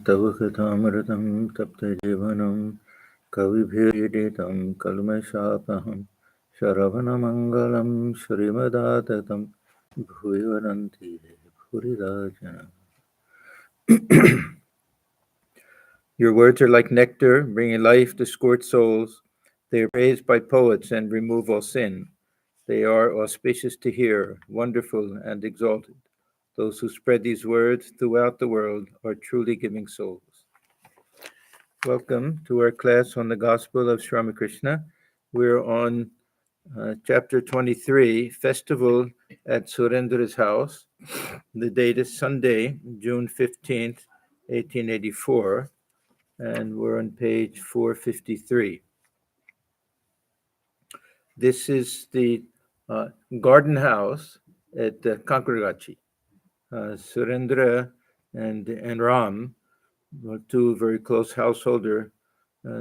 तव कथामृतं तप्तजीवनं कविभिरीडितं कल्मषापहं शरवणमङ्गलं श्रीमदाततं भूयो नन्ति भूरिदा जना. Your words are like nectar, bringing life to scorched souls. They are praised by poets and remove all sin. They are auspicious to hear, wonderful and exalted. Those who spread these words throughout the world are truly giving souls. Welcome to our class on the Gospel of Ramakrishna. We're on chapter 23, Festival at Surendra's house. The date is Sunday, June 15th, 1884, and we're on page 453. This is the garden house at Kankaragachi. Surendra and Ram were two very close householder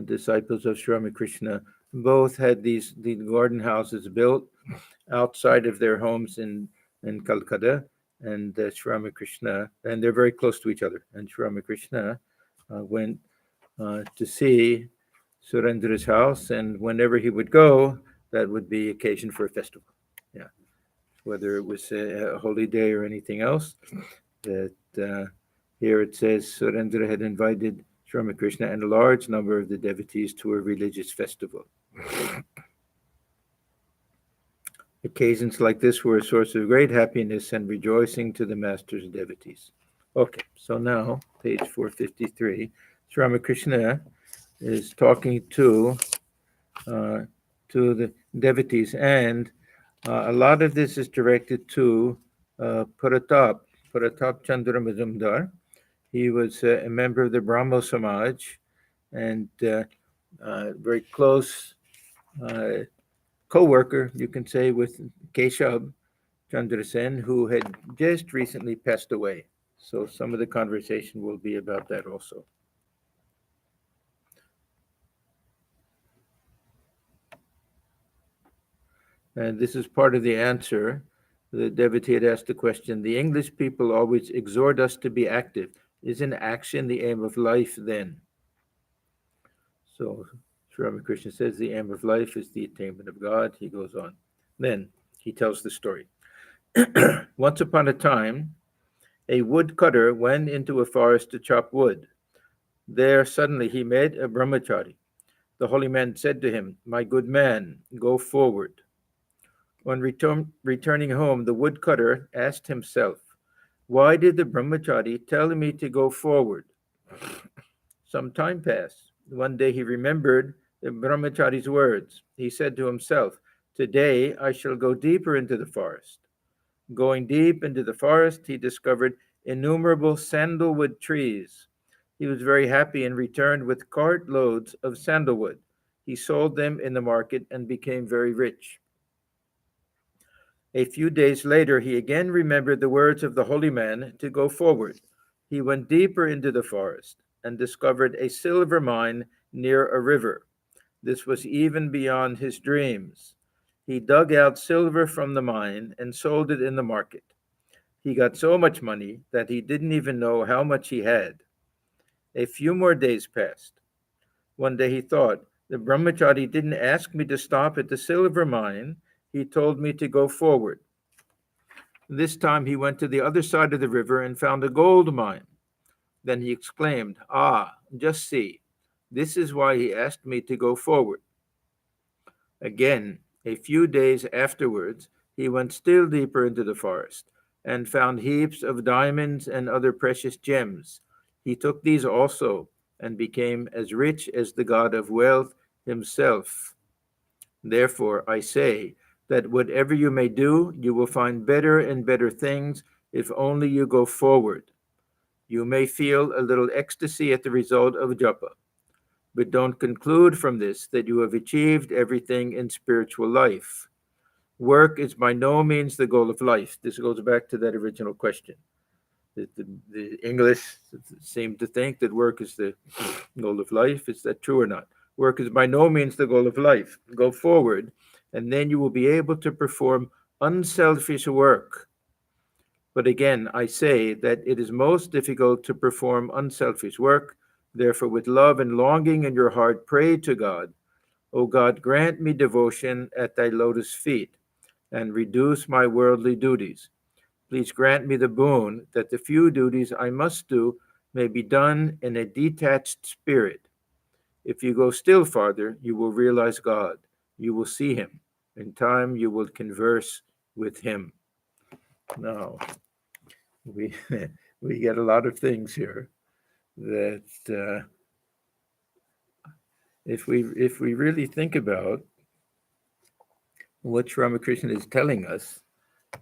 disciples of Sri Ramakrishna. Both had these garden houses built outside of their homes in Calcutta, and Sri Ramakrishna, and they're very close to each other. And Sri Ramakrishna went to see Surendra's house, and whenever he would go, that would be occasion for a festival. Yeah, whether it was a holy day or anything else. That here it says Surendra had invited Sri Ramakrishna and a large number of the devotees to a religious festival. Occasions like this were a source of great happiness and rejoicing to the master's devotees. Okay, so now, page 453, Sri Ramakrishna is talking to the devotees, and a lot of this is directed to Pratap Mazumdar. He was a member of the Brahmo Samaj and very close co-worker, you can say, with Keshab Sen, who had just recently passed away. So some of the conversation will be about that also. And this is part of the answer. The devotee had asked the question, the English people always exhort us to be active. Isn't action the aim of life then? So Sri Ramakrishna says the aim of life is the attainment of God. He goes on. Then he tells the story. Once upon a time, a woodcutter went into a forest to chop wood. There suddenly he met a brahmachari. The holy man said to him, "My good man, go forward." On returning home, the woodcutter asked himself, "Why did the brahmachari tell me to go forward?" Some time passed. One day he remembered the brahmachari's words. He said to himself, "Today I shall go deeper into the forest." Going deep into the forest, he discovered innumerable sandalwood trees. He was very happy and returned with cartloads of sandalwood. He sold them in the market and became very rich. A few days later, he again remembered the words of the holy man to go forward. He went deeper into the forest and discovered a silver mine near a river. This was even beyond his dreams. He dug out silver from the mine and sold it in the market. He got so much money that he didn't even know how much he had. A few more days passed. One day he thought, the brahmachari didn't ask me to stop at the silver mine. He told me to go forward. This time he went to the other side of the river and found a gold mine. Then he exclaimed, "Ah, just see, this is why he asked me to go forward." Again, a few days afterwards, he went still deeper into the forest and found heaps of diamonds and other precious gems. He took these also and became as rich as the god of wealth himself. Therefore, I say that whatever you may do, you will find better and better things if only you go forward. You may feel a little ecstasy at the result of japa, but don't conclude from this that you have achieved everything in spiritual life. Work is by no means the goal of life. This goes back to that original question. The English seem to think that work is the goal of life. Is that true or not? Work is by no means the goal of life. Go forward, and then you will be able to perform unselfish work. But again, I say that it is most difficult to perform unselfish work. Therefore, with love and longing in your heart, pray to God. O God, grant me devotion at thy lotus feet and reduce my worldly duties. Please grant me the boon that the few duties I must do may be done in a detached spirit. If you go still farther, you will realize God. You will see him. In time, you will converse with him. Now, we, we get a lot of things here that if we really think about what Ramakrishna is telling us,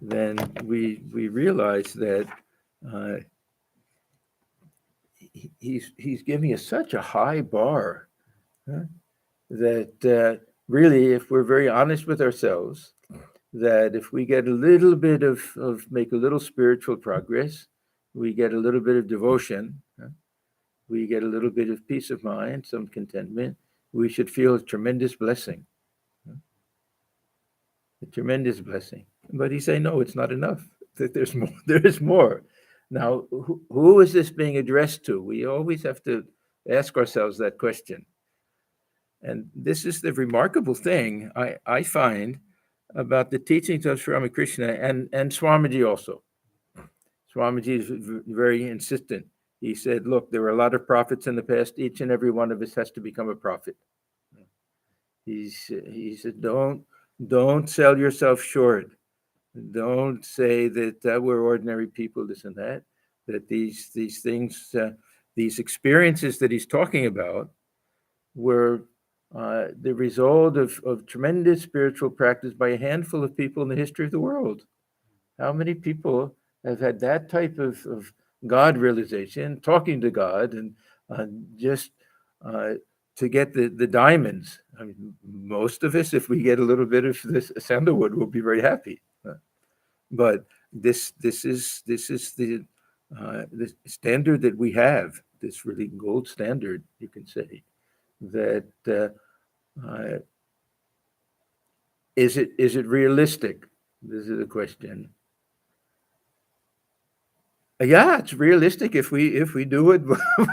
then we realize that uh, he's giving us such a high bar, huh, that really, if we're very honest with ourselves, that if we get a little bit of make a little spiritual progress, we get a little bit of devotion, huh, we get a little bit of peace of mind, some contentment, we should feel a tremendous blessing, huh, a tremendous blessing. But he say, no, it's not enough. That there's more. There is more. Now, who is this being addressed to? We always have to ask ourselves that question. And this is the remarkable thing I find about the teachings of Sri Ramakrishna and Swamiji also. Swamiji is very insistent. He said, look, there were a lot of prophets in the past. Each and every one of us has to become a prophet. He said, don't sell yourself short. Don't say that we're ordinary people, this and that. That these things, these experiences that he's talking about, were the result of tremendous spiritual practice by a handful of people in the history of the world. How many people have had that type of God realization, talking to God, and just uh, to get the diamonds? I mean, most of us, if we get a little bit of this sandalwood, we'll be very happy. But this is the standard that we have. This really gold standard, you can say. That is it realistic? This is the question. Yeah, it's realistic if we do it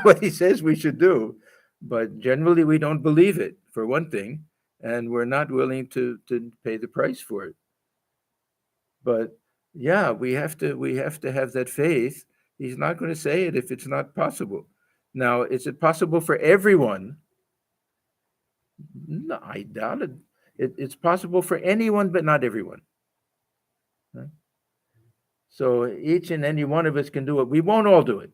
what he says we should do, but generally we don't believe it, for one thing, and we're not willing to pay the price for it. But yeah, we have to have that faith. He's not going to say it if it's not possible. Now, is it possible for everyone? No, I doubt it. It's possible for anyone, but not everyone. Huh? So each and any one of us can do it. We won't all do it.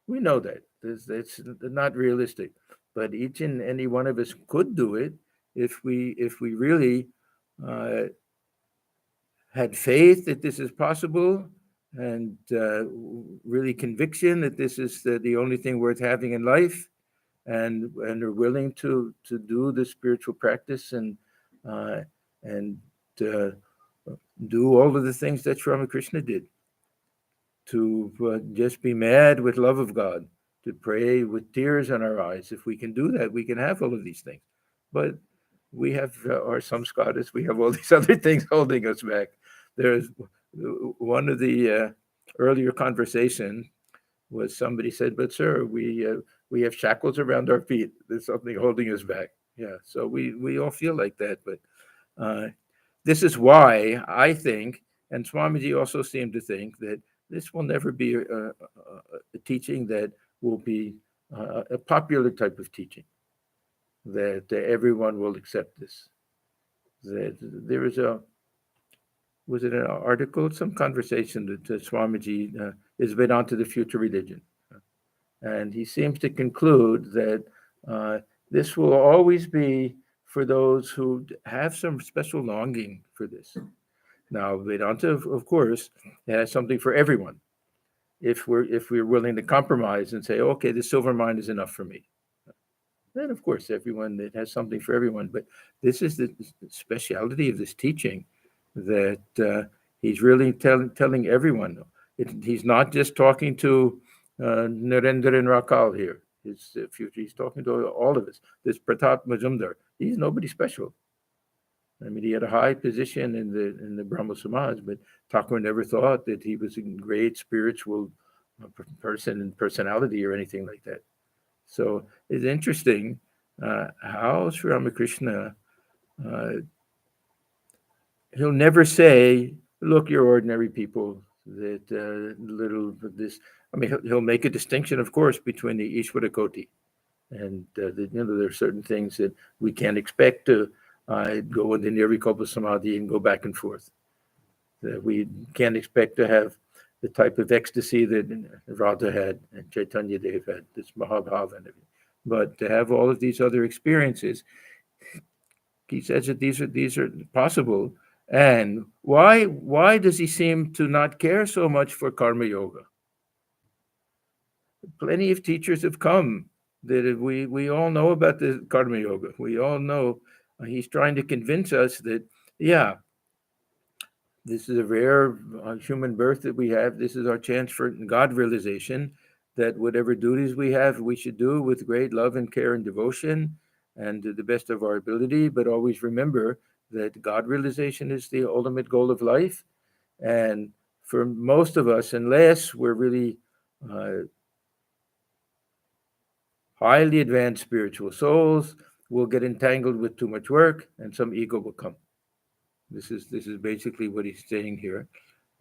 We know that. It's not realistic. But each and any one of us could do it if we really uh, had faith that this is possible, and really conviction that this is the only thing worth having in life, and are willing to do the spiritual practice, uh, and uh, do all of the things that Ramakrishna did, to just be mad with love of God, to pray with tears in our eyes. If we can do that, we can have all of these things. But we have our samskaras, we have all these other things holding us back. There's one of the earlier conversation was somebody said, "But sir, we have shackles around our feet. There's something holding us back." Yeah, so we all feel like that, but uh, this is why I think, and Swamiji also seemed to think, that this will never be a teaching that will be a popular type of teaching, that everyone will accept this. That there is was it an article, some conversation that Swamiji is Vedanta the future religion? And he seems to conclude that uh, this will always be for those who have some special longing for this. Now, Vedanta, of course, has something for everyone. If we're willing to compromise and say, okay, the silver mine is enough for me, then of course everyone, it has something for everyone. But this is the speciality of this teaching, that he's really telling everyone. He's not just talking to Narendra and Rakal here. His future. He's talking to all of us. This Pratap Mazumdar, he's nobody special. I mean, he had a high position in the Brahmo Samaj, but Thakur never thought that he was a great spiritual person and personality or anything like that. So it's interesting how Sri Ramakrishna, uh, he'll never say, "Look, you're ordinary people." That little this. I mean, he'll make a distinction, of course, between the Ishvara Koti and there are certain things that we can't expect to go into Nirvikalpa Samadhi and go back and forth. That we can't expect to have the type of ecstasy that Radha had and Chaitanya Dev had, this Mahabhava and everything. But to have all of these other experiences, he says that these are possible. And why does he seem to not care so much for karma yoga? Plenty of teachers have come that we all know about the karma yoga. We all know he's trying to convince us that yeah, this is a rare human birth that we have. This is our chance for God realization. That whatever duties we have, we should do with great love and care and devotion, and to the best of our ability. But always remember that God realization is the ultimate goal of life. And for most of us, unless we're really highly advanced spiritual souls, will get entangled with too much work, and some ego will come. This is basically what he's saying here,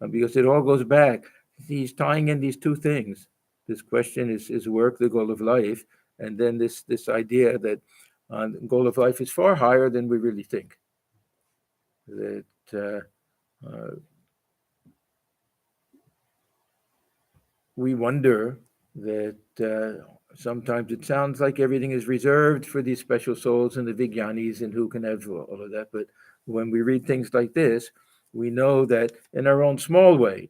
because it all goes back. He's tying in these two things. This question is work the goal of life, and then this idea that the goal of life is far higher than we really think. That uh, we wonder that sometimes it sounds like everything is reserved for these special souls and the Vijnanis and who can have all of that. But when we read things like this, we know that in our own small way,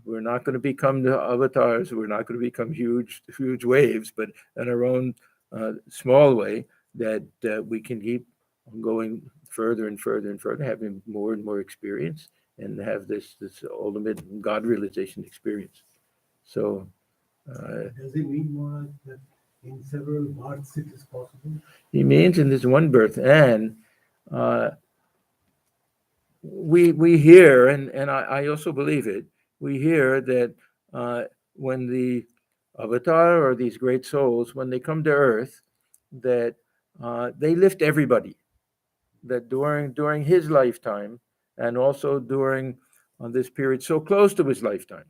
we're not going to become the avatars. We're not going to become huge waves, but in our own small way, that we can keep going further and further and further, having more and more experience, and have this ultimate God realization experience. So, does it mean more that in several births it is possible? he means in this one birth, and uh, we hear, and I also believe it. We hear that when the avatar or these great souls, when they come to Earth, that they lift everybody. That during his lifetime, and also during this period so close to his lifetime,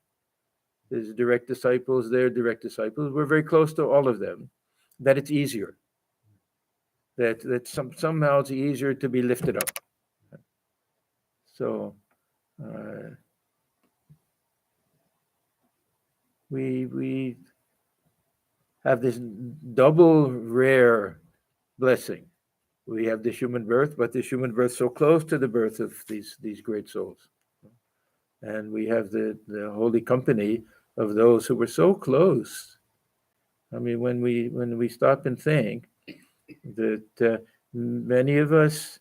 his direct disciples, their direct disciples, we're very close to all of them. That it's easier. Somehow it's easier to be lifted up. So. Uh, we have this double rare blessing. We have the human birth, but the human birth so close to the birth of these great souls, and we have the holy company of those who were so close. I mean, when we stop and think that many of us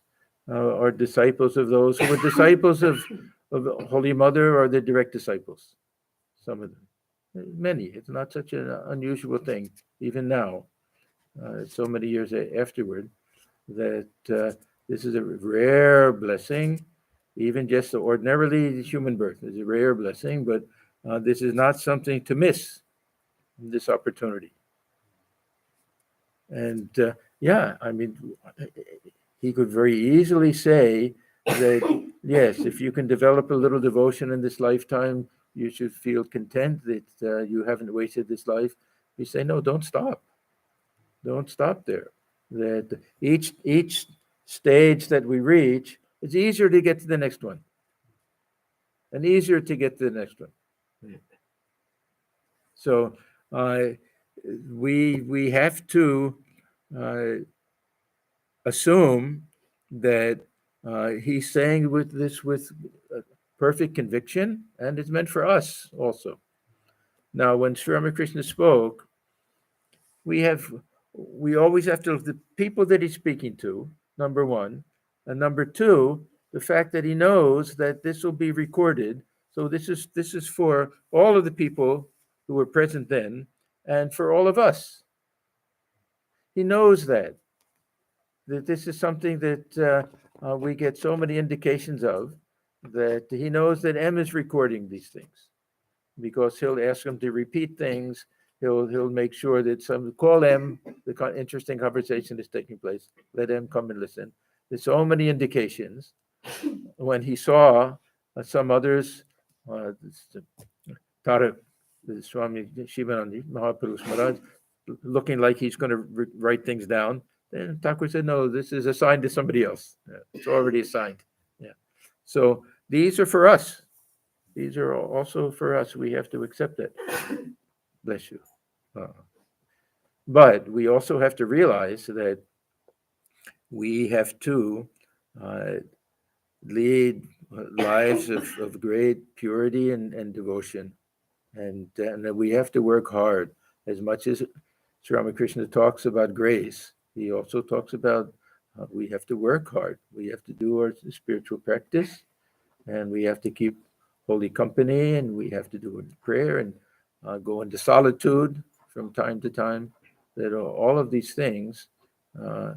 are disciples of those who were disciples of Holy Mother, or the direct disciples. Some of them. Many. It's not such an unusual thing, even now, so many years afterward, that this is a rare blessing. Even just ordinarily, the human birth is a rare blessing, but this is not something to miss, this opportunity. And yeah, I mean, he could very easily say that, yes, if you can develop a little devotion in this lifetime, you should feel content that you haven't wasted this life. You say, no, don't stop. Don't stop there. That each stage that we reach, it's easier to get to the next one, and easier to get to the next one. So uh, we have to uh, assume that he's saying with this with perfect conviction, and it's meant for us also. Now, when Sri Ramakrishna spoke, we have we always have to look at the people that he's speaking to, number one, and number two, the fact that he knows that this will be recorded. So this is for all of the people who were present then, and for all of us. He knows that this is something that we get so many indications of that he knows that M is recording these things because he'll ask him to repeat things. He'll make sure that some call M. The interesting conversation is taking place. Let M come and listen. There's so many indications. When he saw some others, Tara, the Swami Shivanandi Mahapurush Maharaj, looking like he's going to write things down, then Thakur said, "No, this is assigned to somebody else. Yeah, it's already assigned." Yeah. So these are for us. These are also for us. We have to accept it. Bless you. Uh, but we also have to realize that we have to uh, lead lives of great purity and devotion. And that we have to work hard. As much as Sri Ramakrishna talks about grace, he also talks about we have to work hard. We have to do our spiritual practice, and we have to keep holy company, and we have to do prayer and go into solitude from time to time. That all of these things uh,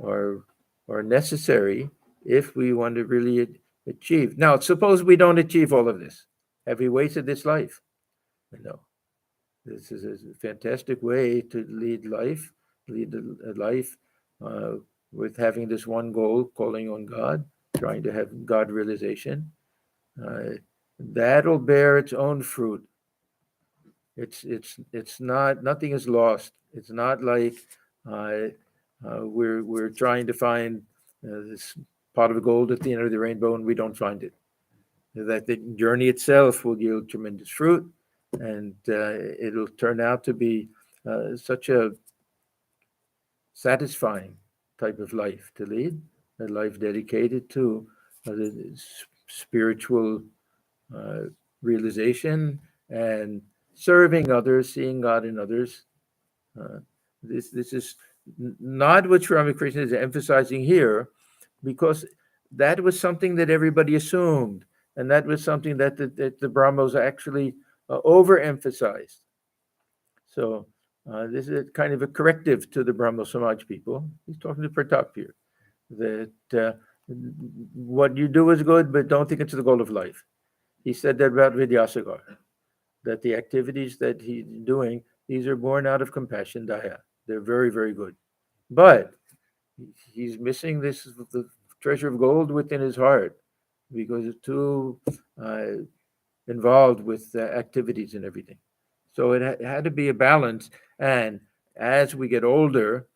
are are necessary if we want to really achieve. Now, suppose we don't achieve all of this. Have we wasted this life? No. This is a fantastic way to lead a life uh, with having this one goal, calling on God, trying to have God realization. Uh, that'll bear its own fruit. It's not, nothing is lost. It's not like uh, we're trying to find this pot of gold at the end of the rainbow and we don't find it. That the journey itself will yield tremendous fruit, and it'll turn out to be such a satisfying type of life to lead, a life dedicated to the spiritual uh, realization and serving others, seeing God in others. Uh, this is not what Sri Ramakrishna is emphasizing here, because that was something that everybody assumed, and that was something that the Brahmos actually overemphasized. So this is kind of a corrective to the Brahmo Samaj people. He's talking to Pratap here, that what you do is good, but don't think it's the goal of life. He said that about Vidyasagar, that the activities that he's doing, these are born out of compassion, daya. They're very, very good. But he's missing this, the treasure of gold within his heart, because it's too uh, involved with activities and everything. So it had to be a balance. And as we get older,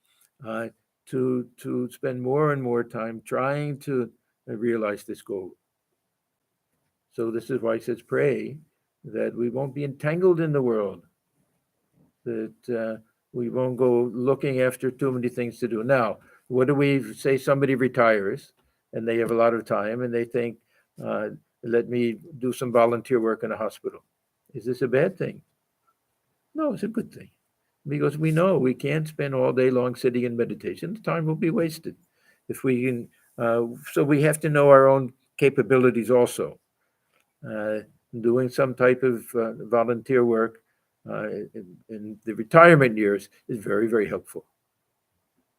uh, to spend more and more time trying to realize this goal. So this is why he says, pray that we won't be entangled in the world, that we won't go looking after too many things to do. Now, what do we say? Somebody retires and they have a lot of time and they think, uh, let me do some volunteer work in a hospital. Is this a bad thing? No, it's a good thing, because we know we can't spend all day long sitting in meditation. The time will be wasted. If we can, so we have to know our own capabilities also. Uh, Doing some type of volunteer work in the retirement years is very, very helpful.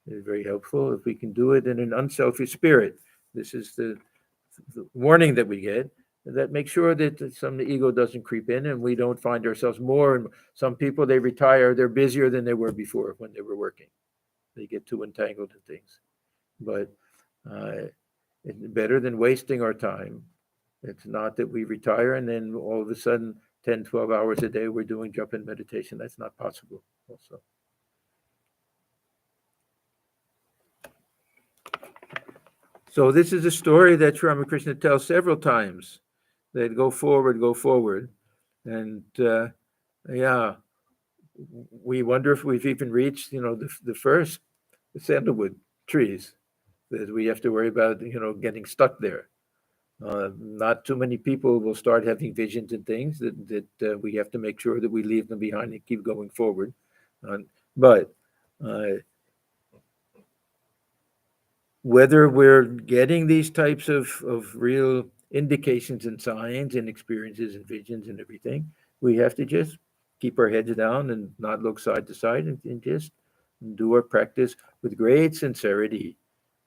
It's very helpful if we can do it in an unselfish spirit. This is the warning that we get, that make sure that some ego doesn't creep in and we don't find ourselves more. And some people, they retire, they're busier than they were before when they were working. They get too entangled in things. But uh, it's better than wasting our time. It's not that we retire and then all of a sudden 10, 12 hours a day we're doing japa and meditation. That's not possible also. So this is a story that Sri Ramakrishna tells several times, that go forward, go forward. And yeah, we wonder if we've even reached, the first sandalwood trees, that we have to worry about, getting stuck there. Not too many people will start having visions and things that we have to make sure that we leave them behind and keep going forward. But uh, whether we're getting these types of real indications and signs and experiences and visions and everything, we have to just keep our heads down and not look side to side, and just do our practice with great sincerity,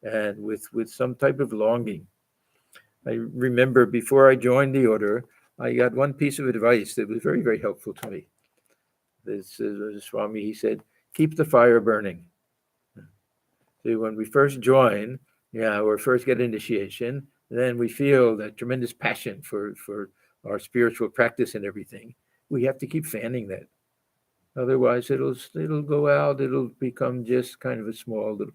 and with some type of longing. I remember before I joined the order, I got one piece of advice that was very, very helpful to me. This Swami, he said, keep the fire burning. See, when we first join, yeah, or first get initiation, then we feel that tremendous passion for our spiritual practice and everything. We have to keep fanning that. Otherwise, it'll go out. It'll become just kind of a small little.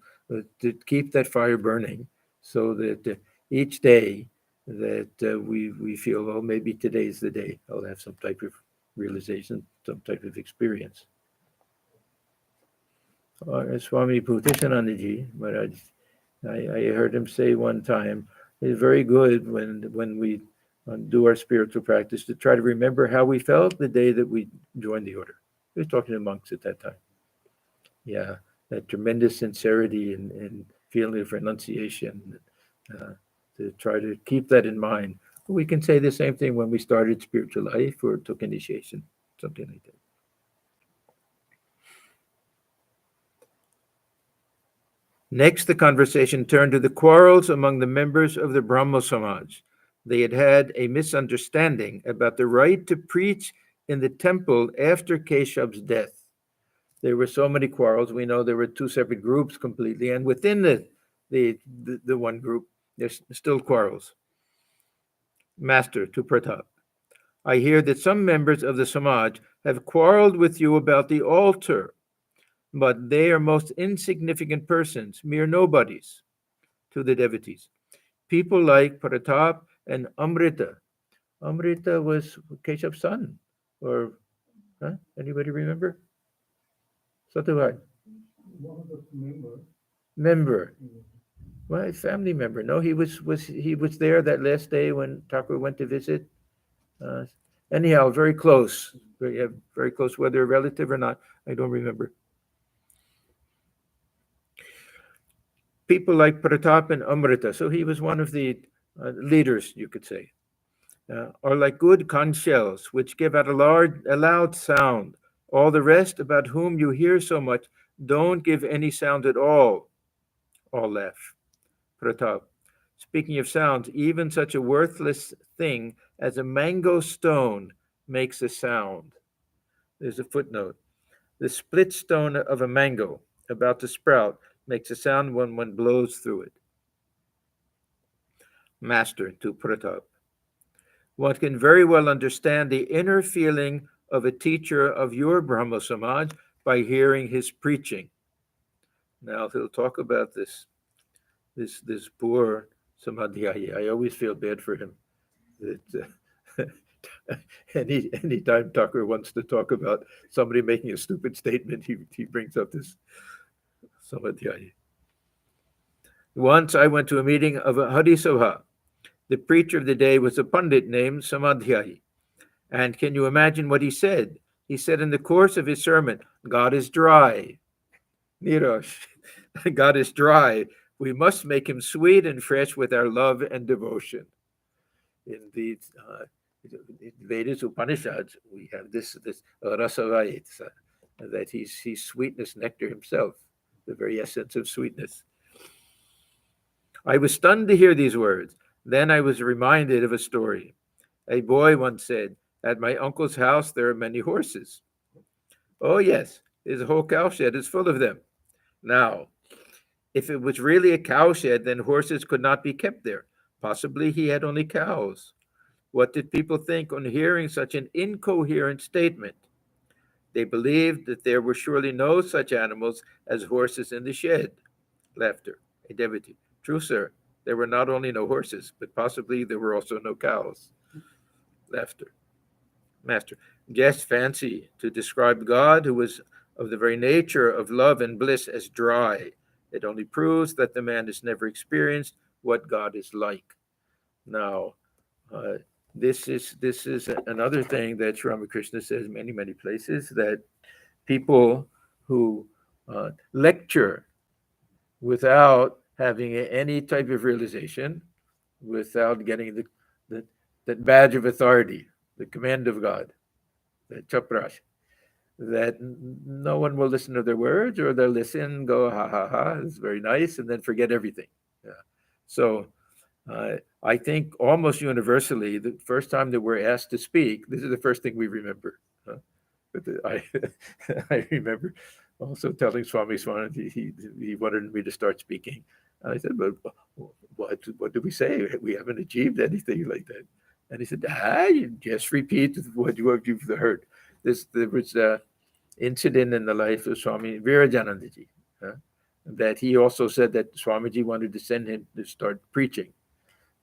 To keep that fire burning, so that each day that we feel, oh, maybe today's the day. I'll have some type of realization, some type of experience. Swami Bhutishanandaji Maharaj, I heard him say one time, it's very good when we do our spiritual practice to try to remember how we felt the day that we joined the order. He was talking to monks at that time. Yeah, that tremendous sincerity and feeling of renunciation, uh, to try to keep that in mind. We can say the same thing when we started spiritual life or took initiation, something like that. Next, the conversation turned to the quarrels among the members of the Brahmo Samaj. They had had a misunderstanding about the right to preach in the temple after Keshab's death. There were so many quarrels. We know there were two separate groups completely, and within the one group, there's still quarrels. Master to Pratap, I hear that some members of the Samaj have quarreled with you about the altar, but they are most insignificant persons, mere nobodies to the devotees. People like Pratap and Amrita. Amrita was Keshav's son, or anybody remember? Satavad. One of the members. Member. Well, family member. No, he was there that last day when Thakur went to visit. Uh, Anyhow, very close, very close. Whether a relative or not, I don't remember. People like Pratap and Amrita. So he was one of the leaders, you could say. Are like good conch shells, which give out a loud sound. All the rest, about whom you hear so much, don't give any sound at all. All laugh. Pratap. Speaking of sounds, even such a worthless thing as a mango stone makes a sound. There's a footnote. The split stone of a mango about to sprout makes a sound when one blows through it. Master to Pratap. One can very well understand the inner feeling of a teacher of your Brahmo Samaj by hearing his preaching. Now he'll talk about this poor Samadhyayi. I always feel bad for him. That anytime Thakur wants to talk about somebody making a stupid statement, he brings up this Samadhyayi. Once I went to a meeting of a Harisabha. The preacher of the day was a pundit named Samadhyayi. And can you imagine what he said? He said in the course of his sermon, God is dry. Nirosh, God is dry. We must make him sweet and fresh with our love and devotion. In the Vedas Upanishads, we have this rasavayit, that he's sweetness, nectar himself, the very essence of sweetness. I was stunned to hear these words. Then I was reminded of a story. A boy once said, at my uncle's house there are many horses. Oh, yes, his whole cowshed is full of them. Now, if it was really a cowshed, then horses could not be kept there. Possibly he had only cows. What did people think on hearing such an incoherent statement? They believed that there were surely no such animals as horses in the shed. Laughter. A devotee. True, sir. There were not only no horses, but possibly there were also no cows. Laughter. Master. Just fancy to describe God, who was of the very nature of love and bliss, as dry. It only proves that the man has never experienced what God is like. Now, this is another thing that Ramakrishna says many places, that people who lecture without having any type of realization, without getting that badge of authority, the command of God, the chaprash. that no one will listen to their words, or they'll listen, go ha ha ha, it's very nice, and then forget everything. Yeah. So I think almost universally, the first time that we're asked to speak, this is the first thing we remember. I I remember also telling Swami he wanted me to start speaking. And I said, "But what do we say? We haven't achieved anything like that." And he said, you just repeat what you've heard." There was an incident in the life of Swami Virajanandaji, that he also said that Swamiji wanted to send him to start preaching,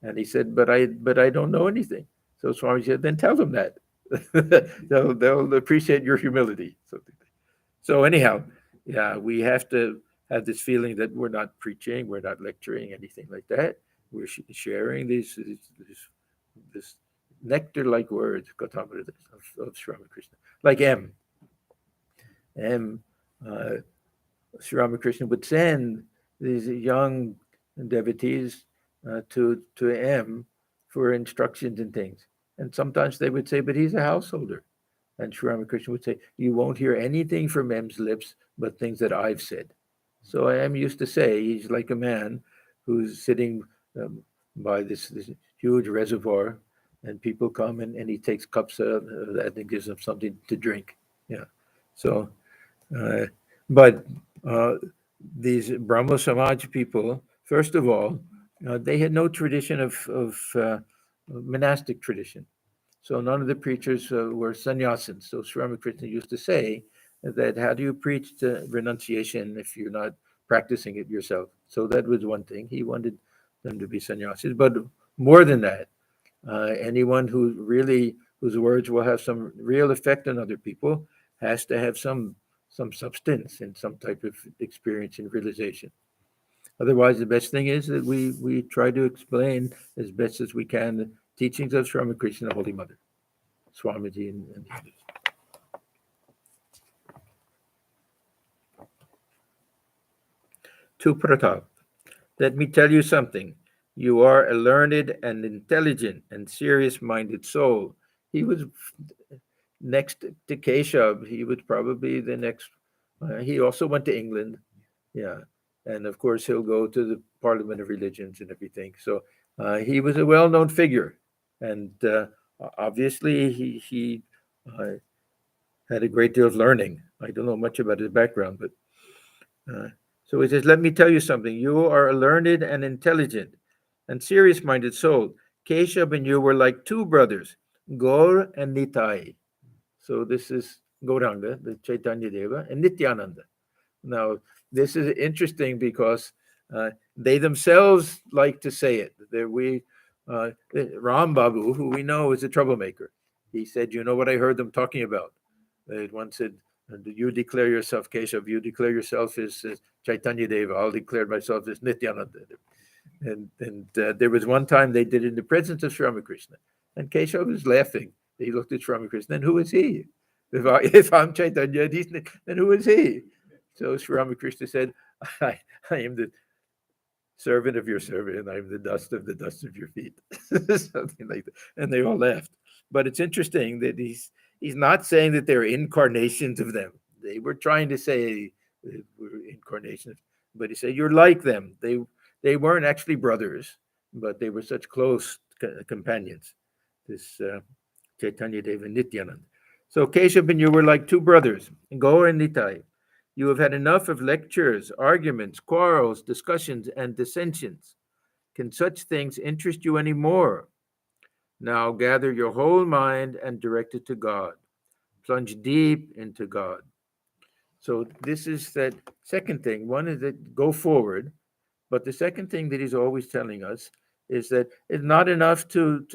and he said, "But I don't know anything." So Swami said, "Then tell them that." They'll appreciate your humility. So anyhow, yeah, we have to have this feeling that we're not preaching, we're not lecturing, anything like that. We're sharing this nectar-like words, of Sri Ramakrishna. Like M. Sri Ramakrishna would send these young devotees to M for instructions and things. And sometimes they would say, "But he's a householder." And Sri Ramakrishna would say, "You won't hear anything from M's lips but things that I've said." So M used to say, he's like a man who's sitting by this huge reservoir, and people come and he takes cups of that and gives them something to drink. Yeah. So, uh, but uh, these Brahmo Samaj people, first of all, they had no tradition of monastic tradition. So none of the preachers were sannyasins. So Sri Ramakrishna used to say that how do you preach the renunciation if you're not practicing it yourself? So that was one thing. He wanted them to be sannyasis. But more than that, anyone whose words will have some real effect on other people has to have some substance and some type of experience and realization. Otherwise, the best thing is that we try to explain as best as we can the teachings of Sri Ramakrishna, the Holy Mother, Swamiji, and the others. To Pratap, let me tell you something. You are a learned and intelligent and serious minded soul. He was next to Keshab. He was probably the next. He also went to England. Yeah. And of course, he'll go to the Parliament of Religions and everything. So he was a well known figure. And obviously, he uh, had a great deal of learning. I don't know much about his background, but so he says, "Let me tell you something. You are a learned and intelligent and serious minded soul. Keshab and you were like two brothers, Gaur and Nitai." So this is Gauranga, the Chaitanya Deva, and Nityananda. Now, this is interesting because they themselves like to say it. Ram Babu, who we know is a troublemaker, he said, "You know what I heard them talking about?" They once said, "You declare yourself Keshav, you declare yourself as Chaitanya Deva, I'll declare myself as Nityananda." And there was one time they did it in the presence of Sri Ramakrishna, and Keshav was laughing. He looked at Sri Ramakrishna, and who is he? If I'm Chaitanya, then who is he? So Sri Ramakrishna said, I, I am the servant of your servant, and I'm the dust of your feet. Something like that. And they all laughed. But it's interesting that he's not saying that they're incarnations of them. They were trying to say we're incarnations, but he said, "You're like them." They weren't actually brothers, but they were such close companions. This Chaitanya Deva and Nityananda. So Keshav and you were like two brothers, Gaur and Nitai. You have had enough of lectures, arguments, quarrels, discussions, and dissensions. Can such things interest you any more? Now gather your whole mind and direct it to God. Plunge deep into God. So this is that second thing. One is that go forward, but the second thing that he's always telling us is that it's not enough to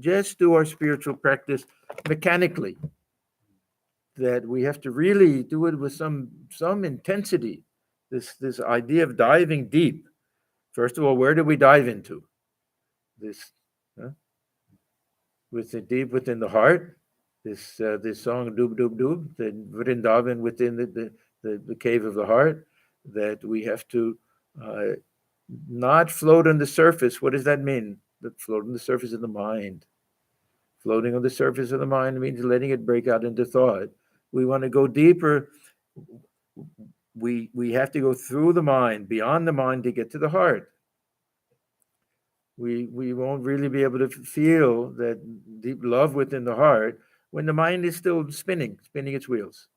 just do our spiritual practice mechanically. That we have to really do it with some intensity. This idea of diving deep. First of all, where do we dive into? This with the deep within the heart. This song "Doob Doob Doob," the Vrindavan within the cave of the heart. That we have to uh, not float on the surface. What does that mean? That float on the surface of the mind. Floating on the surface of the mind means letting it break out into thought. We want to go deeper. We have to go through the mind, beyond the mind, to get to the heart. We won't really be able to feel that deep love within the heart when the mind is still spinning its wheels.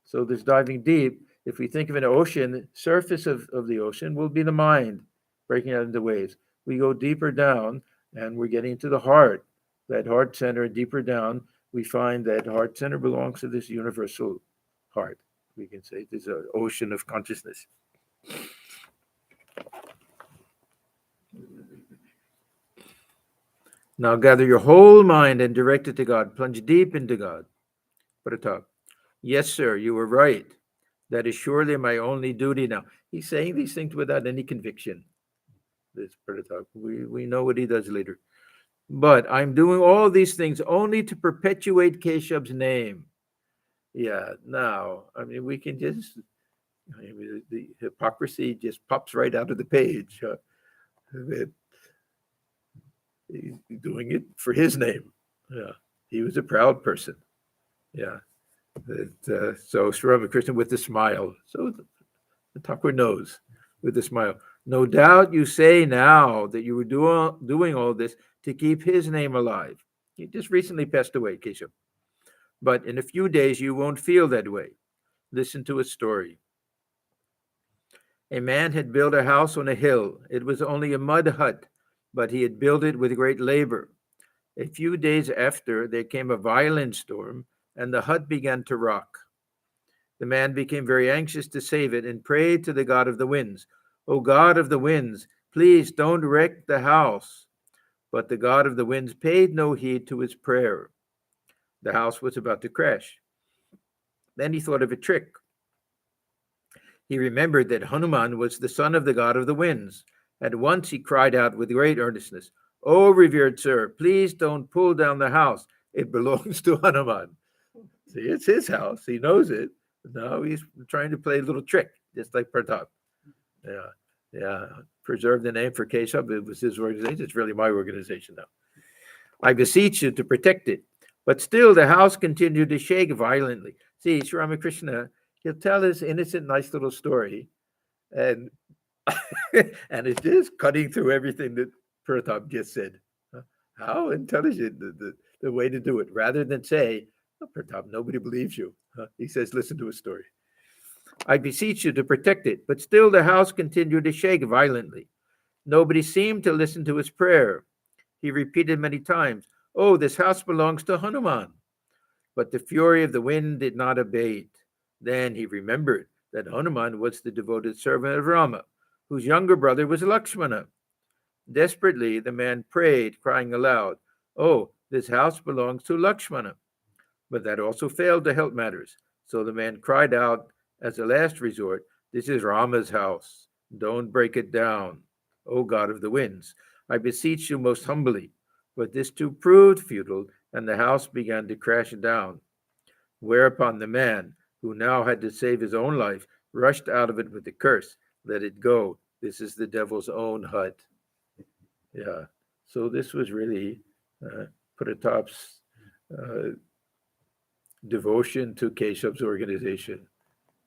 So this diving deep, if we think of an ocean, the surface of the ocean will be the mind breaking out into waves. We go deeper down and we're getting to the heart, that heart center. Deeper down, we find that heart center belongs to this universal heart. We can say there's an ocean of consciousness. Now gather your whole mind and direct it to God. Plunge deep into God. Pratap. Yes, sir, you were right. That is surely my only duty now. He's saying these things without any conviction. This Pratap. We know what he does later. But I'm doing all these things only to perpetuate Keshab's name. Yeah, now, I mean, we can just, the hypocrisy just pops right out of the page. That he's doing it for his name. Yeah, he was a proud person. Yeah. So Sri Ramakrishna with a smile. So the Thakur knows with a smile. No doubt you say now that you were doing all this to keep his name alive. He just recently passed away, Keshab. But in a few days you won't feel that way. Listen to a story. A man had built a house on a hill. It was only a mud hut, but he had built it with great labor. A few days after, there came a violent storm, and the hut began to rock. The man became very anxious to save it and prayed to the God of the winds. O God of the winds, please don't wreck the house. But the God of the winds paid no heed to his prayer. The house was about to crash. Then he thought of a trick. He remembered that Hanuman was the son of the God of the winds. At once he cried out with great earnestness, "O revered sir, please don't pull down the house. It belongs to Hanuman." See, it's his house. He knows it. Now he's trying to play a little trick, just like Pratap. Yeah, yeah. Preserve the name for Keshab. It was his organization. It's really my organization now. I beseech you to protect it. But still, the house continued to shake violently. See, Sri Ramakrishna, he'll tell his innocent, nice little story, and and it is cutting through everything that Pratap just said. How intelligent the way to do it, rather than say, "Oh, Pratap, nobody believes you." He says, listen to a story. I beseech you to protect it. But still the house continued to shake violently. Nobody seemed to listen to his prayer. He repeated many times, "Oh, this house belongs to Hanuman." But the fury of the wind did not abate. Then he remembered that Hanuman was the devoted servant of Rama, whose younger brother was Lakshmana. Desperately, the man prayed, crying aloud, "Oh, this house belongs to Lakshmana." But that also failed to help matters. So the man cried out as a last resort, "This is Rama's house. Don't break it down, O God of the winds. I beseech you most humbly." But this too proved futile, and the house began to crash down. Whereupon the man, who now had to save his own life, rushed out of it with a curse. "Let it go. This is the devil's own hut." Yeah. So this was really Pratap's devotion to Keshav's organization.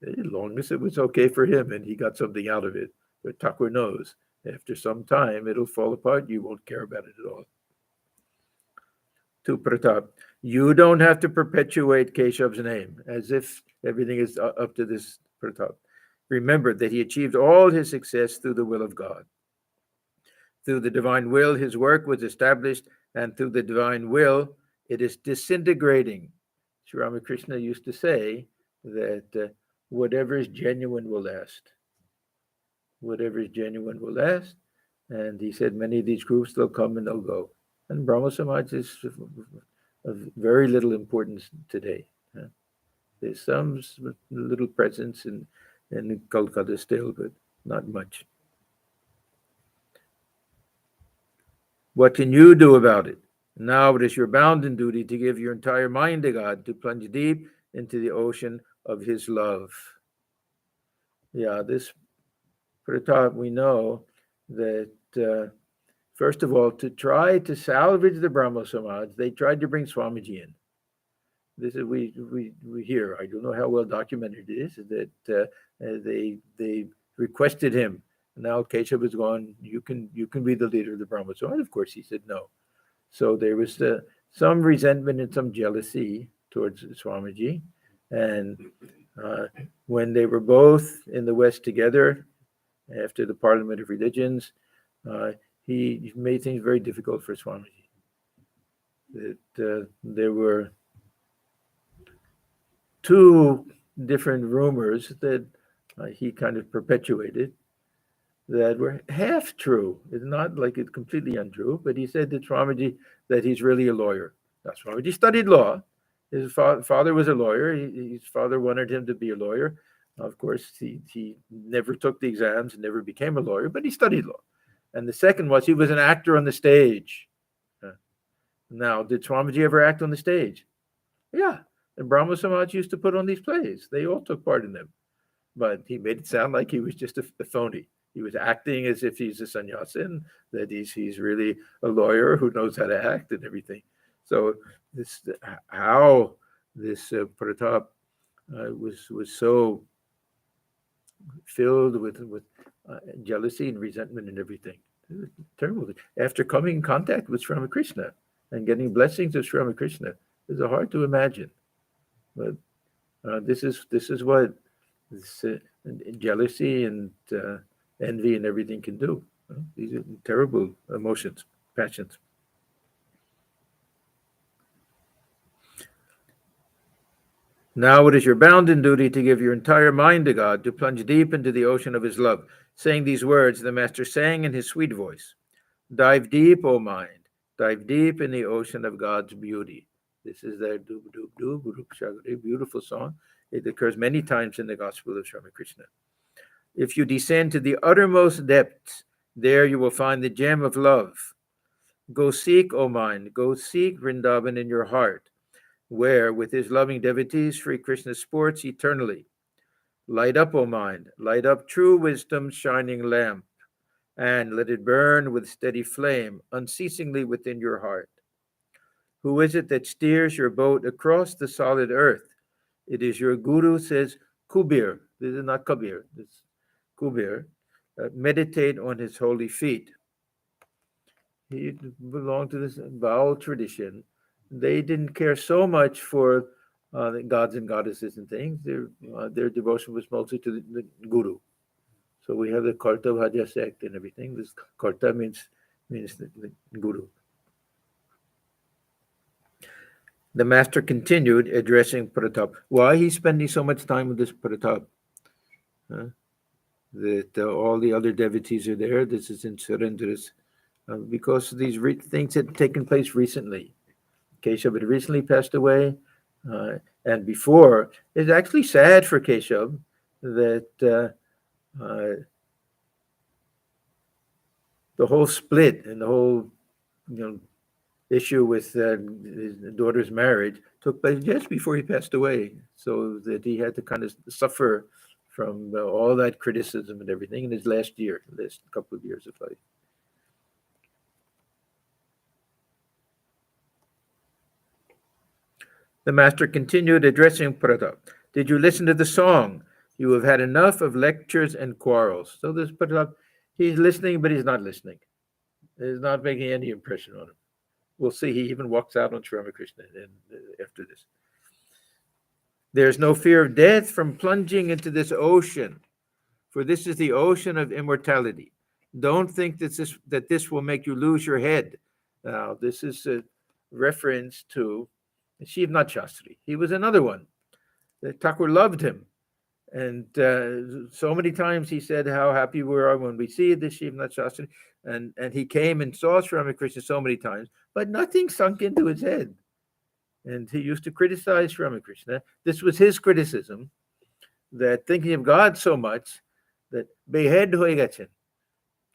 As long as it was okay for him and he got something out of it. But Thakur knows after some time it'll fall apart. You won't care about it at all. To Pratap, you don't have to perpetuate Keshav's name as if everything is up to this Pratap. Remember that he achieved all his success through the will of God. Through the divine will, his work was established, and through the divine will, it is disintegrating. Sri Ramakrishna used to say that whatever is genuine will last. Whatever is genuine will last. And he said many of these groups, they'll come and they'll go. And Brahmo Samaj is of very little importance today. There's some little presence in Kolkata still, but not much. What can you do about it? Now it is your bounden duty to give your entire mind to God, to plunge deep into the ocean of his love. Yeah, this Pratap, we know that, first of all, to try to salvage the Brahmo Samaj, they tried to bring Swamiji in. this is we hear. I don't know how well documented it is that they requested him. Now Keshab is gone. You can be the leader of the Brahmo Samaj. Of course, he said no. So there was some resentment and some jealousy towards Swamiji, and uh, when they were both in the West together after the Parliament of Religions, uh, he made things very difficult for Swamiji. That there were two different rumors that he kind of perpetuated that were half true. It's not like it's completely untrue, but he said to Swamiji that he's really a lawyer. Now, Swamiji studied law. His father was a lawyer. His father wanted him to be a lawyer. Of course, he never took the exams and never became a lawyer, but he studied law. And the second was he was an actor on the stage. Now, did Swamiji ever act on the stage? Yeah. The Brahmo Samaj used to put on these plays. They all took part in them. But he made it sound like he was just a phony. He was acting as if he's a sannyasin, that he's really a lawyer who knows how to act and everything. So how this Pratap was so filled with jealousy and resentment and everything. It was terrible. After coming in contact with Ramakrishna and getting blessings of Ramakrishna, it's hard to imagine. But this is what this, jealousy and envy and everything can do. These are terrible emotions, passions. Now it is your bounden duty to give your entire mind to God, to plunge deep into the ocean of His love. Saying these words, the Master sang in his sweet voice, "Dive deep, O mind, dive deep in the ocean of God's beauty." This is their beautiful song. It occurs many times in the Gospel of Ramakrishna. If you descend to the uttermost depths, there you will find the gem of love. Go seek, O mind, go seek Vrindavan in your heart, where, with his loving devotees, Sri Krishna sports eternally. Light up, O mind, light up true wisdom's shining lamp, and let it burn with steady flame unceasingly within your heart. Who is it that steers your boat across the solid earth? It is your guru, says Kubir. This is not Kabir, this is Kubir. Meditate on his holy feet. He belonged to this Baal tradition. They didn't care so much for the gods and goddesses and things. Their devotion was mostly to the guru. So we have the Karta Bhaja sect and everything. This Karta means the guru. The master continued addressing Pratap. Why he's spending so much time with this Pratap? That all the other devotees are there. This is in Surendra's. Because these things had taken place recently. Keshab had recently passed away. And before, it's actually sad for Keshab that the whole split and the whole issue with his daughter's marriage took place just before he passed away, so that he had to kind of suffer from all that criticism and everything in his last couple of years of life. The master continued addressing Pratap. Did you listen to the song? You have had enough of lectures and quarrels. So this Pratap, he's listening, but he's not listening. It's not making any impression on him. We'll see. He even walks out on Sri Ramakrishna after this. There's no fear of death from plunging into this ocean, for this is the ocean of immortality. Don't think that this will make you lose your head. Now, this is a reference to Shivnath Shastri. He was another one. Thakur loved him. And so many times he said how happy we are when we see this Shivnath Shastri. And he came and saw Sri Ramakrishna so many times, but nothing sunk into his head. And he used to criticize Sri Ramakrishna. This was his criticism, that thinking of God so much that behead hoye gachen.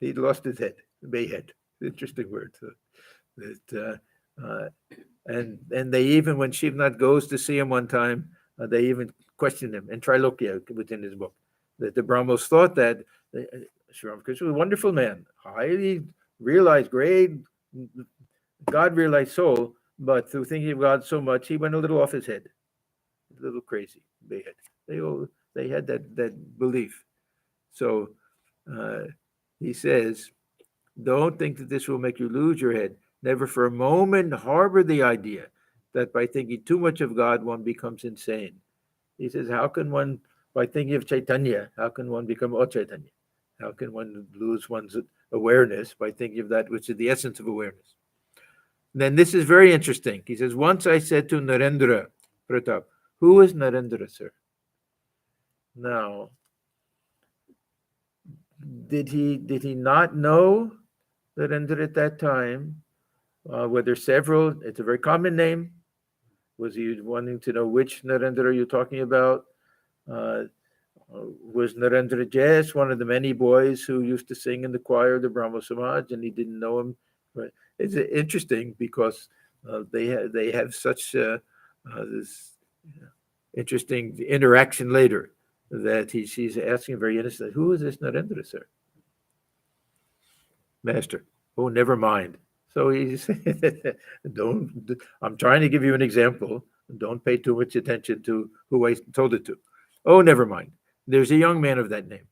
He'd lost his head. Behead. Interesting word. And they even, when Shivnath goes to see him one time, they even questioned him in Trilokya within his book. That the Brahmos thought that Sri Ramakrishna was a wonderful man, highly realized, great God realized soul, but through thinking of God so much, he went a little off his head, a little crazy. They had that belief. So uh, he says, don't think that this will make you lose your head. Never for a moment harbor the idea that by thinking too much of God, one becomes insane. He says, how can one, by thinking of Chaitanya, how can one become Chaitanya? How can one lose one's awareness by thinking of that which is the essence of awareness? Then this is very interesting. He says, once I said to Narendra, Pratap, who is Narendra, sir? Now, did he not know Narendra at that time? Were there several? It's a very common name. Was he wanting to know which Narendra are you talking about? Uh, was Narendra Jas one of the many boys who used to sing in the choir of the Brahmo Samaj, and he didn't know him? But it's interesting because they have such this interesting interaction later that she's asking very innocently, "Who is this Narendra, sir?" Master, oh, never mind. So he's don't. I'm trying to give you an example. Don't pay too much attention to who I told it to. Oh, never mind. There's a young man of that name,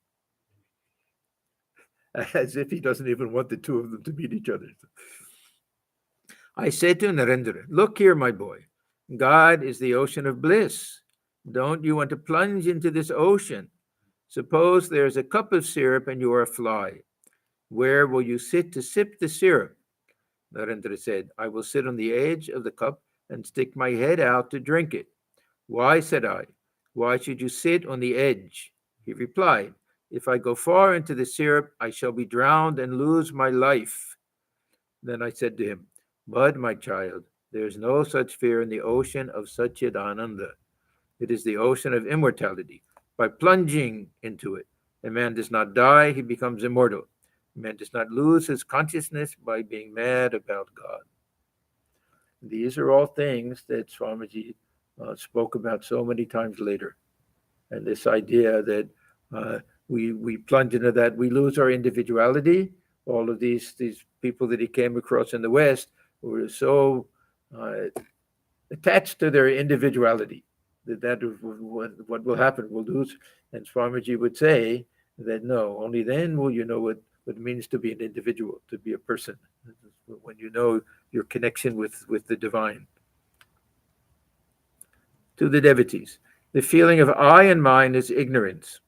as if he doesn't even want the two of them to meet each other. I said to Narendra, look here, my boy. God is the ocean of bliss. Don't you want to plunge into this ocean? Suppose there's a cup of syrup and you're a fly. Where will you sit to sip the syrup? Narendra said, I will sit on the edge of the cup and stick my head out to drink it. Why, said I, why should you sit on the edge? He replied, if I go far into the syrup, I shall be drowned and lose my life. Then I said to him, but my child, there is no such fear in the ocean of Satchidananda. It is the ocean of immortality. By plunging into it, a man does not die, he becomes immortal. A man does not lose his consciousness by being mad about God. These are all things that Swamiji spoke about so many times later. And this idea that we plunge into that, we lose our individuality. All of these people that he came across in the West were so uh, attached to their individuality that is what will happen. We'll lose. And Swamiji would say that no, only then will you know what it means to be an individual, to be a person, when you know your connection with the divine. To the devotees, the feeling of I and mine is ignorance.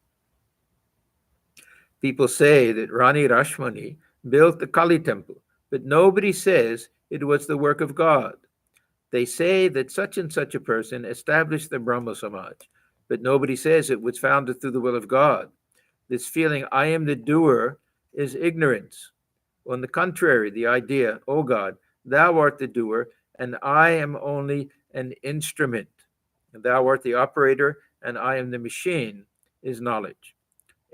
People say that Rani Rashmani built the Kali temple, but nobody says it was the work of God. They say that such and such a person established the Brahmo Samaj, but nobody says it was founded through the will of God. This feeling, I am the doer, is ignorance. On the contrary, the idea, oh God, thou art the doer, and I am only an instrument. And thou art the operator, and I am the machine, is knowledge.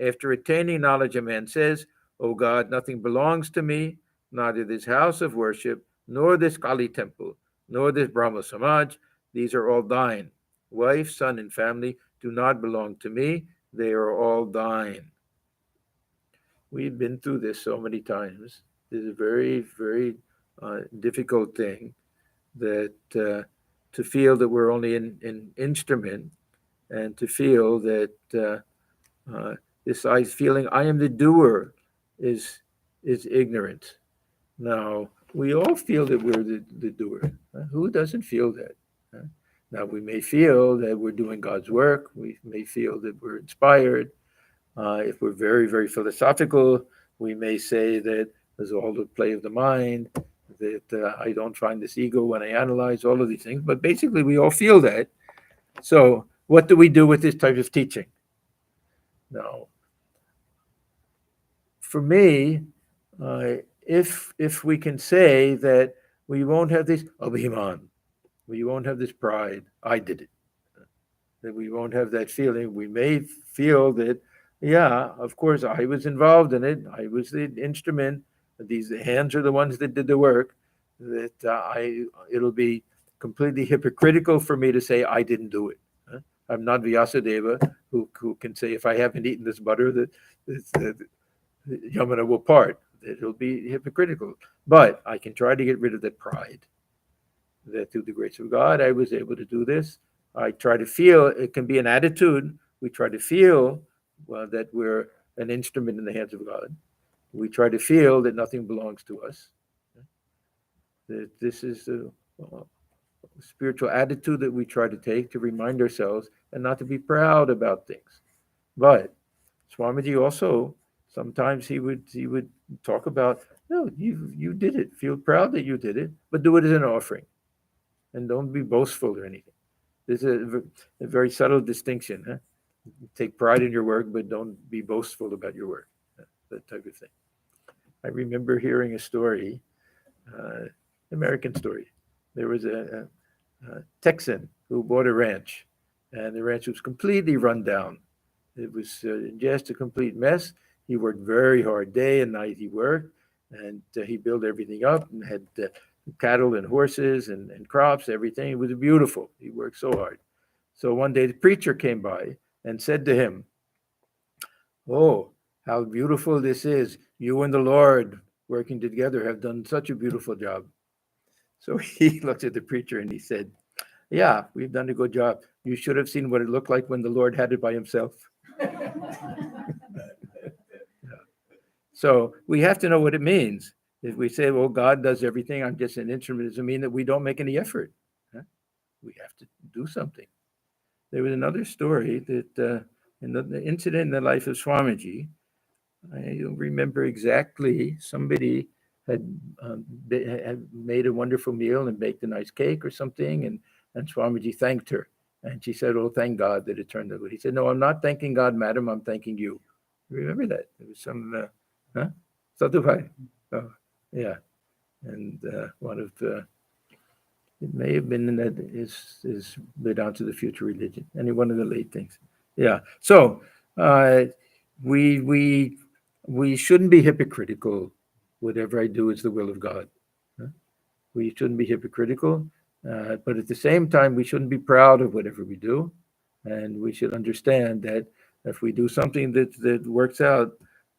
After attaining knowledge, a man says, O God, nothing belongs to me, neither this house of worship, nor this Kali temple, nor this Brahmo Samaj. These are all thine. Wife, son, and family do not belong to me. They are all thine. We've been through this so many times. This is a very, very difficult thing that to feel that we're only an instrument and to feel that this feeling I am the doer is ignorance. Now we all feel that we're the doer. Who doesn't feel that? Now we may feel that we're doing God's work. We may feel that we're inspired. If we're very, very philosophical, we may say that there's all the play of the mind, that I don't find this ego when I analyze all of these things. But basically, we all feel that. So, what do we do with this type of teaching? Now, for me, if we can say that we won't have this abhiman, we won't have this pride, I did it, that we won't have that feeling. We may feel that, yeah, of course, I was involved in it. I was the instrument. These hands are the ones that did the work. That it'll be completely hypocritical for me to say I didn't do it. I'm not Vyasadeva who can say if I haven't eaten this butter that Yamuna will part. It'll be hypocritical. But I can try to get rid of that pride. that through the grace of God, I was able to do this. I try to feel, it can be an attitude. We try to feel, well, that we're an instrument in the hands of God. We try to feel that nothing belongs to us. That this is a spiritual attitude that we try to take to remind ourselves and not to be proud about things. But Swamiji also sometimes he would talk about, no, you did it. Feel proud that you did it, but do it as an offering, and don't be boastful or anything. There's a very subtle distinction. Huh? Take pride in your work, but don't be boastful about your work. That type of thing. I remember hearing a story, uh, American story. There was a Texan who bought a ranch, and the ranch was completely run down. It was just a complete mess. He worked very hard, day and night. He worked, and he built everything up and had cattle and horses and crops, everything. It was beautiful. He worked so hard. So one day the preacher came by and said to him, "Oh, how beautiful this is. You and the Lord working together have done such a beautiful job." So he looked at the preacher and he said, "Yeah, we've done a good job. You should have seen what it looked like when the Lord had it by himself." So we have to know what it means. If we say, well, God does everything, I'm just an instrument, it doesn't mean that we don't make any effort. Huh? We have to do something. There was another story that in the incident in the life of Swamiji, I don't remember exactly, somebody had, had made a wonderful meal and baked a nice cake or something, and Swamiji thanked her. And she said, "Oh, thank God that it turned out good." He said, "No, I'm not thanking God, madam, I'm thanking you." Remember that? There was some, huh? Sadhubhai. Oh, yeah. And one of the, it may have been that is down to the future religion. Any one of the late things. Yeah. So uh, we we we shouldn't be hypocritical. Whatever I do is the will of God. Huh? We shouldn't be hypocritical, but at the same time, we shouldn't be proud of whatever we do, and we should understand that if we do something that works out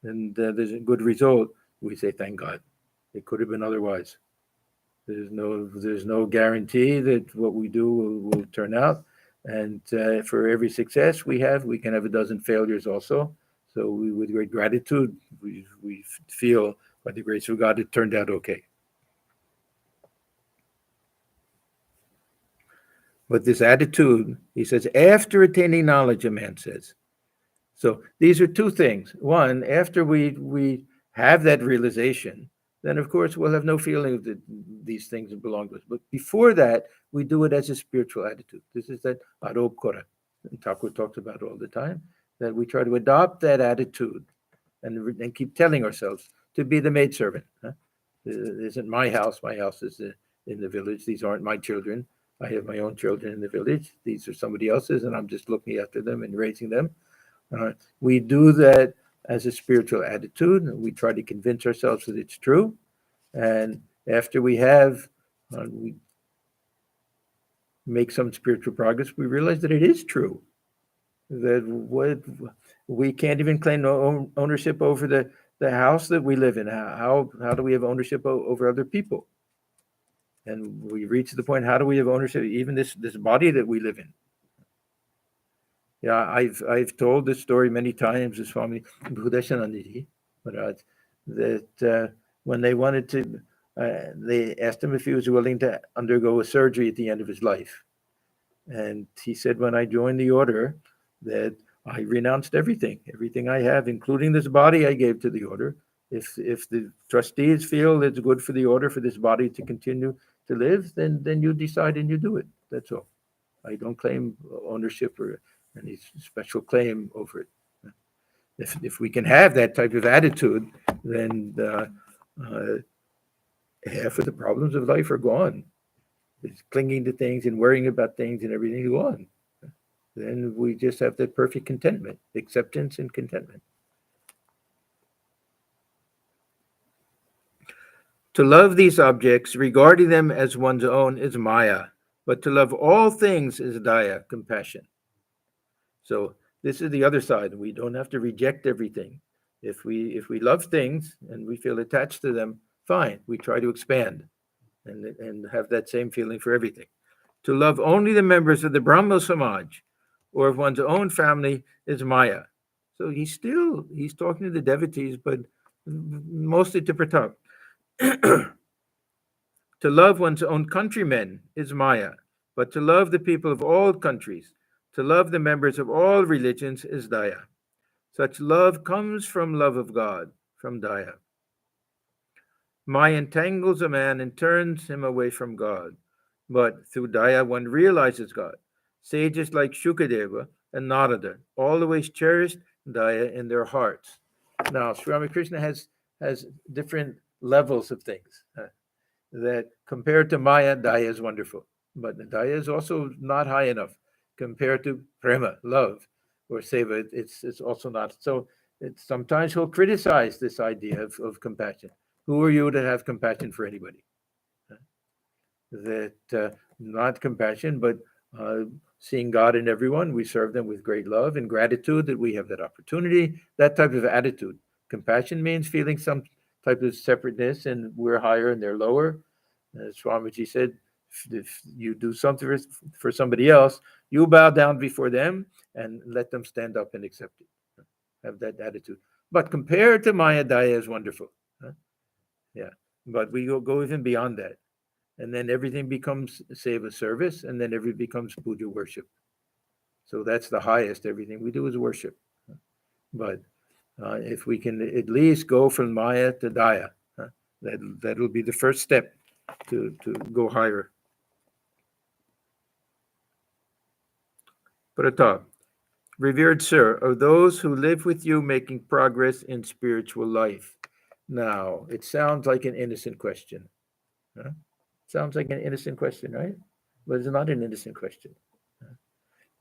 and there's a good result, we say thank God. It could have been otherwise. There's no guarantee that what we do will turn out, and for every success we have, we can have a dozen failures also. So we, with great gratitude, we feel by the grace of God it turned out okay. But this attitude, he says, after attaining knowledge, a man says. So these are two things. One, after we have that realization, then of course we'll have no feeling that these things belong to us. But before that, we do it as a spiritual attitude. This is that arobkora, and Thakur talks about all the time, that we try to adopt that attitude and keep telling ourselves to be the maidservant. Huh? This isn't my house. My house is in the village. These aren't my children. I have my own children in the village. These are somebody else's, and I'm just looking after them and raising them. We do that as a spiritual attitude. We try to convince ourselves that it's true. And after we make some spiritual progress, we realize that it is true. That what we can't even claim ownership over the house that we live in. How do we have ownership over other people? And we reach the point, how do we have ownership even this body that we live in? Yeah, I've told this story many times to Swami Bhudeshanandji, that when they wanted to, they asked him if he was willing to undergo a surgery at the end of his life. And he said, when I joined the order, that I renounced everything I have, including this body I gave to the order. If the trustees feel it's good for the order for this body to continue to live, then you decide and you do it. That's all. I don't claim ownership or any special claim over it. If we can have that type of attitude, then half of the problems of life are gone. It's clinging to things and worrying about things and everything is gone. Then we just have that perfect contentment, acceptance and contentment. To love these objects, regarding them as one's own, is maya, but to love all things is daya, compassion. So this is the other side. We don't have to reject everything. If we love things and we feel attached to them, fine. We try to expand. and have that same feeling for everything. To love only the members of the Brahmo Samaj or of one's own family is Maya. So he's talking to the devotees, but mostly to Pratap. To love one's own countrymen is Maya, but to love the people of all countries, to love the members of all religions is Daya. Such love comes from love of God, from Daya. Maya entangles a man and turns him away from God, but through Daya one realizes God. Sages like Shukadeva and Narada always cherished Daya in their hearts. Now, Sri Ramakrishna has different levels of things. That compared to Maya, Daya is wonderful, but Daya is also not high enough compared to Prema, love, or Seva. It's also not. So sometimes he'll criticize this idea of compassion. Who are you to have compassion for anybody? That not compassion, but seeing God in everyone, we serve them with great love and gratitude that we have that opportunity, that type of attitude. Compassion means feeling some type of separateness, and we're higher and they're lower. As Swamiji said, if you do something for somebody else, you bow down before them and let them stand up and accept it. Have that attitude. But compared to Maya, Daya is wonderful. Yeah, but we go even beyond that. And then everything becomes seva service, and then everything becomes puja worship. So that's the highest. Everything we do is worship. But if we can at least go from Maya to Daya, that'll be the first step to go higher. Pratap, revered sir, of those who live with you making progress in spiritual life. Now, it sounds like an innocent question. Huh? Sounds like an innocent question, right? But it's not an innocent question.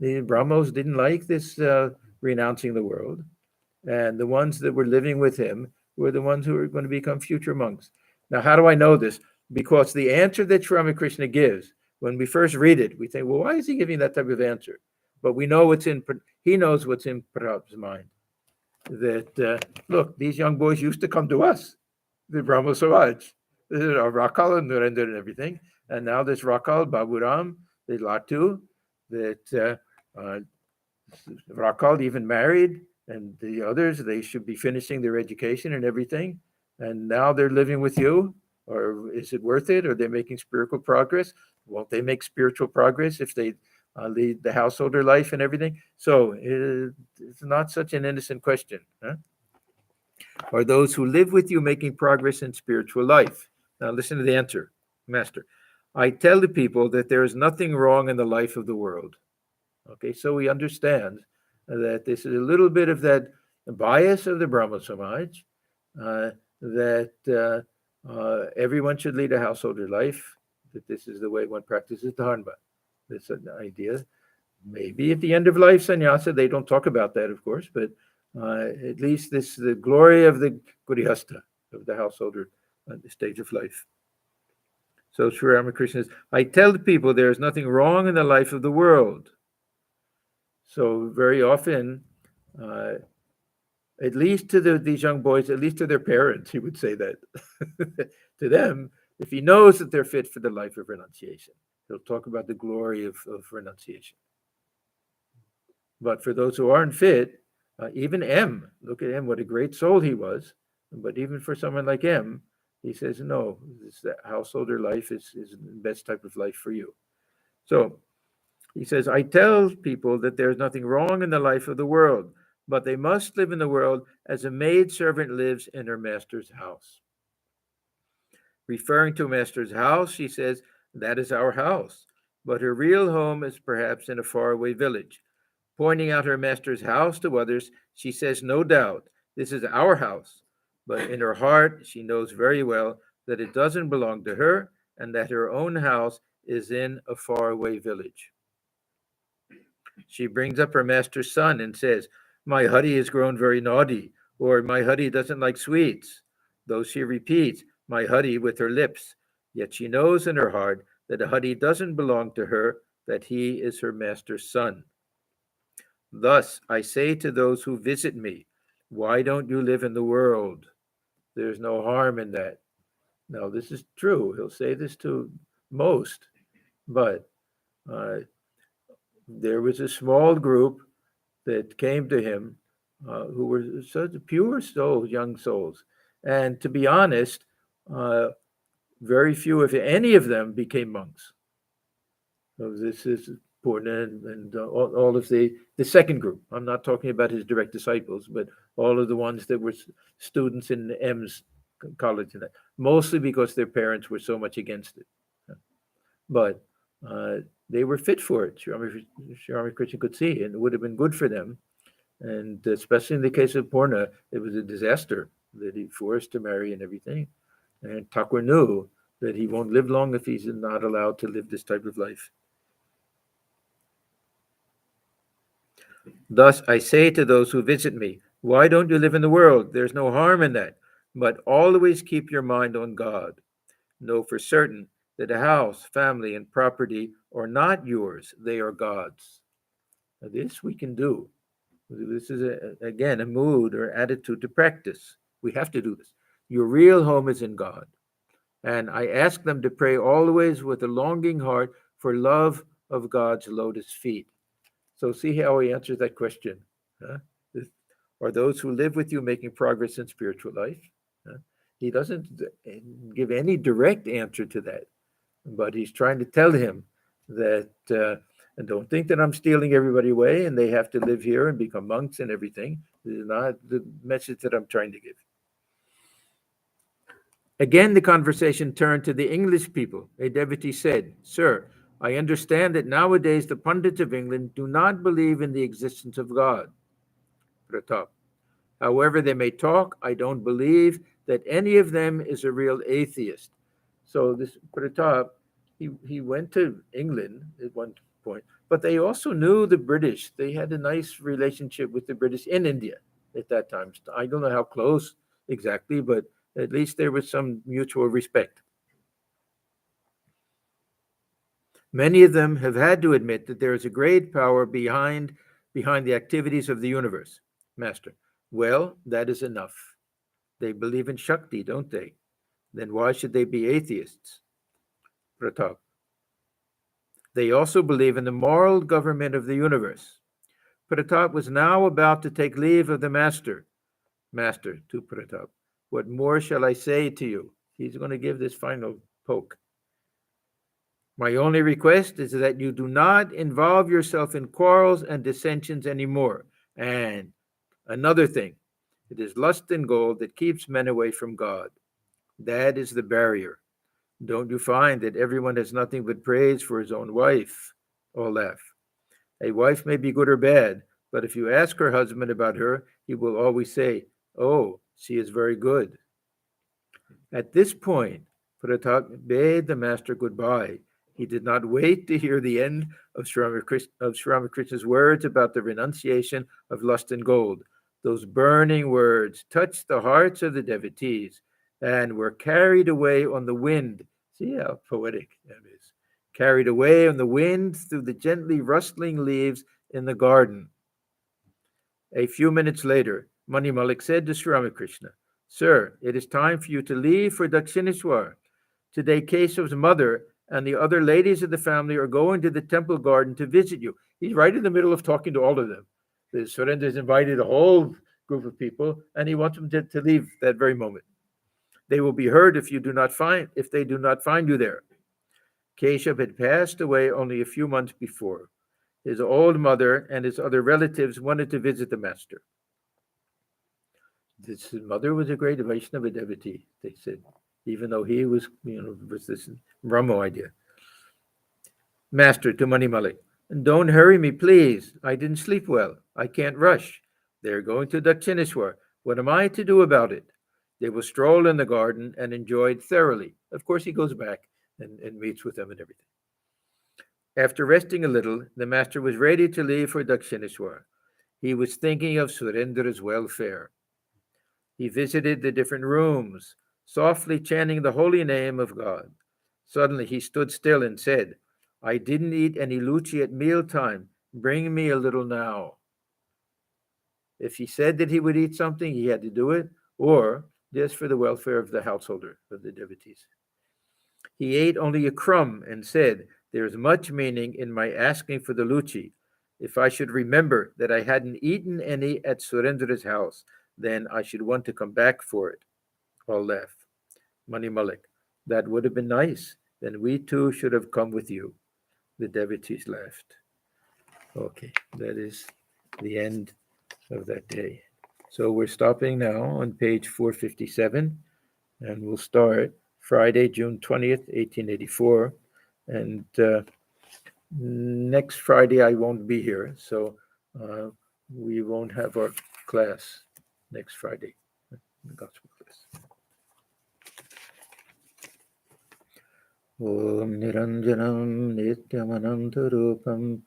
The Brahmos didn't like this renouncing the world, and the ones that were living with him were the ones who were going to become future monks. Now, how do I know this? Because the answer that Sri Ramakrishna gives, when we first read it, we think, well, why is he giving that type of answer? But we know he knows what's in Pratap's mind. That, look, these young boys used to come to us, the Brahmo Samaj. This is our Rakal and Narendra and everything. And now this Rakal, Baburam, the Latu, that Rakal even married, and the others, they should be finishing their education and everything. And now they're living with you. Or is it worth it? Are they making spiritual progress? Won't they make spiritual progress if they lead the householder life and everything? So it's not such an innocent question. Huh? Are those who live with you making progress in spiritual life? Now listen to the answer, Master. I tell the people that there is nothing wrong in the life of the world. Okay, so we understand that this is a little bit of that bias of the Brahmo Samaj, that everyone should lead a householder life, that this is the way one practices dharma. This is an idea. Maybe at the end of life, sannyasa, they don't talk about that, of course, but at least this the glory of the Gurihasta, of the householder stage of life. So Sri Ramakrishna says, I tell the people there is nothing wrong in the life of the world. So very often, at least to these young boys, at least to their parents, he would say that. To them, if he knows that they're fit for the life of renunciation, he'll talk about the glory of renunciation. But for those who aren't fit, even M, look at M, what a great soul he was. But even for someone like M, he says, no, this householder life is the best type of life for you. So he says, I tell people that there's nothing wrong in the life of the world, but they must live in the world as a maid servant lives in her master's house. Referring to a master's house, she says, that is our house, but her real home is perhaps in a faraway village. Pointing out her master's house to others, she says, no doubt, this is our house. But in her heart, she knows very well that it doesn't belong to her and that her own house is in a faraway village. She brings up her master's son and says, my Hari has grown very naughty, or my Hari doesn't like sweets. Though she repeats, my Hari with her lips, yet she knows in her heart that a Hari doesn't belong to her, that he is her master's son. Thus, I say to those who visit me, why don't you live in the world? There's no harm in that. Now, this is true. He'll say this to most, but uh, there was a small group that came to him who were such pure souls, young souls. And to be honest, uh, very few, if any of them, became monks. So this is important, and all of the second group. I'm not talking about his direct disciples, but all of the ones that were students in M's college, and that, mostly because their parents were so much against it. But uh, they were fit for it. Sri Krishna could see, and it would have been good for them. And especially in the case of Purna, it was a disaster that he forced to marry and everything. And Thakur knew that he won't live long if he's not allowed to live this type of life. Thus I say to those who visit me, why don't you live in the world? There's no harm in that. But always keep your mind on God. Know for certain that a house, family, and property are not yours, they are God's. Now, this we can do. This is, again, a mood or attitude to practice. We have to do this. Your real home is in God. And I ask them to pray always with a longing heart for love of God's lotus feet. So see how he answers that question. Huh? Are those who live with you making progress in spiritual life? Huh? He doesn't give any direct answer to that, but he's trying to tell him that, and don't think that I'm stealing everybody away and they have to live here and become monks and everything. This is not the message that I'm trying to give. Again, the conversation turned to the English people. A devotee said, Sir, I understand that nowadays the pundits of England do not believe in the existence of God. Pratap. However, they may talk, I don't believe that any of them is a real atheist. So this Pratap, he went to England at one point, but they also knew the British. They had a nice relationship with the British in India at that time. I don't know how close exactly, but at least there was some mutual respect. Many of them have had to admit that there is a great power behind the activities of the universe. Master, well, that is enough. They believe in Shakti, don't they? Then why should they be atheists? Pratap. They also believe in the moral government of the universe. Pratap was now about to take leave of the master. Master, to Pratap, what more shall I say to you? He's going to give this final poke. My only request is that you do not involve yourself in quarrels and dissensions anymore. And another thing, it is lust and gold that keeps men away from God. That is the barrier. Don't you find that everyone has nothing but praise for his own wife? All laugh. A wife may be good or bad, but if you ask her husband about her, he will always say, Oh, she is very good. At this point, Pratap bade the master goodbye. He did not wait to hear the end of Sri Ramakrishna's words about the renunciation of lust and gold. Those burning words touched the hearts of the devotees and were carried away on the wind. See how poetic that is. Carried away on the wind through the gently rustling leaves in the garden. A few minutes later, Mani Malik said to Sri Ramakrishna, Sir, it is time for you to leave for Dakshineswar. Today, Keshav's mother and the other ladies of the family are going to the temple garden to visit you. He's right in the middle of talking to all of them. The Surendra has invited a whole group of people, and he wants them to leave that very moment. They will be hurt if they do not find you there. Keshab had passed away only a few months before. His old mother and his other relatives wanted to visit the master. His mother was a great Vaishnava devotee, they said, even though he was, was this Brahmo idea. Master to Mani Malik, don't hurry me, please. I didn't sleep well. I can't rush. They're going to Dakshineswar. What am I to do about it? They will stroll in the garden and enjoy it thoroughly. Of course, he goes back and meets with them and everything. After resting a little, the master was ready to leave for Dakshineswar. He was thinking of Surendra's welfare. He visited the different rooms, softly chanting the holy name of God. Suddenly he stood still and said, I didn't eat any luchi at mealtime. Bring me a little now. If he said that he would eat something, he had to do it, or just for the welfare of the householder, of the devotees. He ate only a crumb and said, "There is much meaning in my asking for the luchi. If I should remember that I hadn't eaten any at Surendra's house, then I should want to come back for it." All laugh. Mani Malik, that would have been nice. Then we too should have come with you. The devotees laughed. Okay, that is the end of that day. So we're stopping now on page 457, and we'll start Friday, June 20th, 1884. And next Friday, I won't be here, so we won't have our class next Friday, the gospel class. Om Niranjanam Nityamanantarupam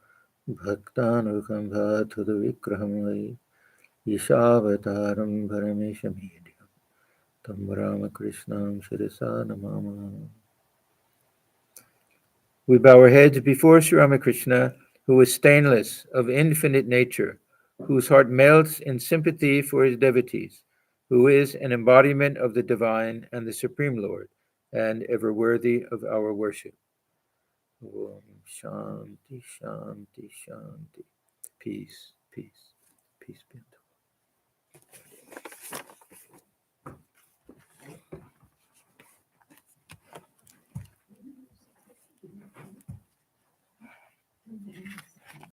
Bhaktanukambhathudavikraham Ishavataram Parameshamedhyam Tam Ramakrishnam Shirasa Namama. We bow our heads before Sri Ramakrishna, who is stainless, of infinite nature, whose heart melts in sympathy for his devotees, who is an embodiment of the divine and the Supreme Lord, and ever worthy of our worship. Om Shanti, Shanti, Shanti. Peace, peace, peace be.